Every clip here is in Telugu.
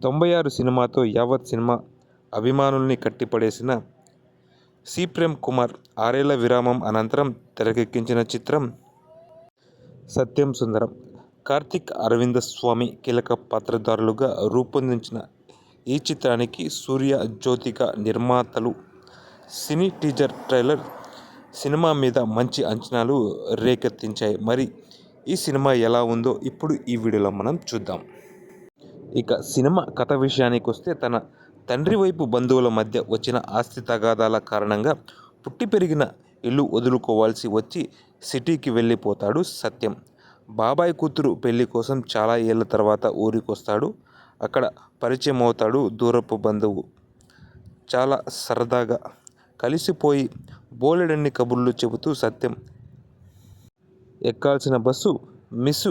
96 సినిమాతో యావత్ సినిమా అభిమానుల్ని కట్టిపడేసిన సి. ప్రేమ్ కుమార్ 6 ఏళ్ల విరామం అనంతరం తెరకెక్కించిన చిత్రం సత్యం సుందరం. కార్తీక్, అరవింద స్వామి కీలక పాత్రధారులుగా రూపొందిన ఈ చిత్రానికి సూర్య, జ్యోతిక నిర్మాతలు. సినీ టీజర్ ట్రైలర్ సినిమా మీద మంచి అంచనాలు రేకెత్తించాయి. మరి ఈ సినిమా ఎలా ఉందో ఇప్పుడు ఈ వీడియోలో మనం చూద్దాం. ఇక సినిమా కథ విషయానికొస్తే, తన తండ్రి వైపు బంధువుల మధ్య వచ్చిన ఆస్తి తగాదాల కారణంగా పుట్టి పెరిగిన ఇల్లు వదులుకోవాల్సి వచ్చి సిటీకి వెళ్ళిపోతాడు సత్యం. బాబాయ్ కూతురు పెళ్లి కోసం చాలా ఏళ్ల తర్వాత ఊరికొస్తాడు. అక్కడ పరిచయమవుతాడు దూరపు బంధువు. చాలా సరదాగా కలిసిపోయి బోలెడన్ని కబుర్లు చెబుతూ సత్యం ఎక్కాల్సిన బస్సు మిస్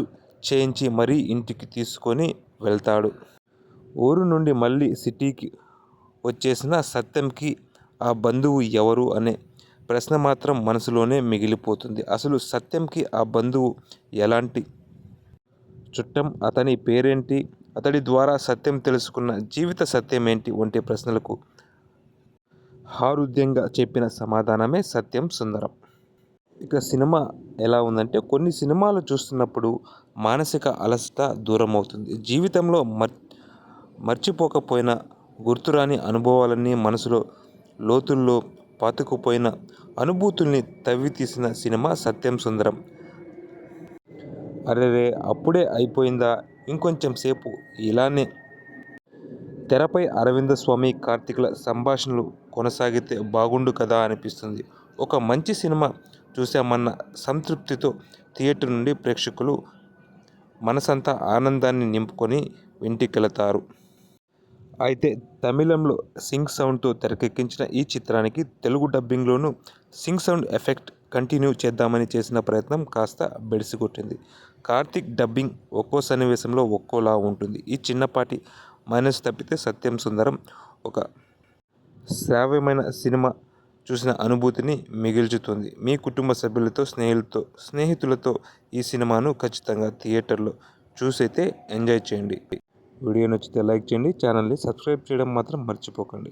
చేయించి మరీ ఇంటికి తీసుకొని వెళ్తాడు. ఊరు నుండి మళ్లీ సిటీకి వచ్చేసిన సత్యంకి ఆ బంధువు ఎవరు అనే ప్రశ్న మాత్రం మనసులోనే మిగిలిపోతుంది. అసలు సత్యంకి ఆ బంధువు ఎలాంటి చుట్టం, అతని పేరేంటి, అతడి ద్వారా సత్యం తెలుసుకున్న జీవిత సత్యమేంటి వంటి ప్రశ్నలకు హృద్యంగా చెప్పిన సమాధానమే సత్యం సుందరం. ఇక సినిమా ఎలా ఉందంటే, కొన్ని సినిమాలు చూస్తున్నప్పుడు మానసిక అలసట దూరమవుతుంది. జీవితంలో మర్చిపోకపోయిన గుర్తురాని అనుభవాలన్నీ, మనసులో లోతుల్లో పాతుకుపోయిన అనుభూతుల్ని తవ్వితీసిన సినిమా సత్యం సుందరం. అరెరే అప్పుడే అయిపోయిందా, ఇంకొంచెం సేపు ఇలానే తెరపై అరవింద స్వామి, కార్తీక్ల సంభాషణలు కొనసాగితే బాగుండు కదా అనిపిస్తుంది. ఒక మంచి సినిమా చూశామన్న సంతృప్తితో థియేటర్ నుండి ప్రేక్షకులు మనసంతా ఆనందాన్ని నింపుకొని ఇంటికెళతారు. అయితే తమిళంలో సింక్ సౌండ్తో తెరకెక్కించిన ఈ చిత్రానికి తెలుగు డబ్బింగ్లోనూ సింక్ సౌండ్ ఎఫెక్ట్ కంటిన్యూ చేద్దామని చేసిన ప్రయత్నం కాస్త బెడిసికొట్టింది. కార్తీక్ డబ్బింగ్ ఒక్కో సన్నివేశంలో ఒక్కోలా ఉంటుంది. ఈ చిన్నపాటి మైనస్ తప్పితే సత్యం సుందరం ఒక శ్రావ్యమైన సినిమా చూసిన అనుభూతిని మిగుల్చుతుంది. మీ కుటుంబ సభ్యులతో, స్నేహితులతో ఈ సినిమాను ఖచ్చితంగా థియేటర్లో చూసైతే ఎంజాయ్ చేయండి. వీడియో నచ్చితే లైక్ చేయండి. ఛానల్ని సబ్స్క్రైబ్ చేయడం మాత్రం మర్చిపోకండి.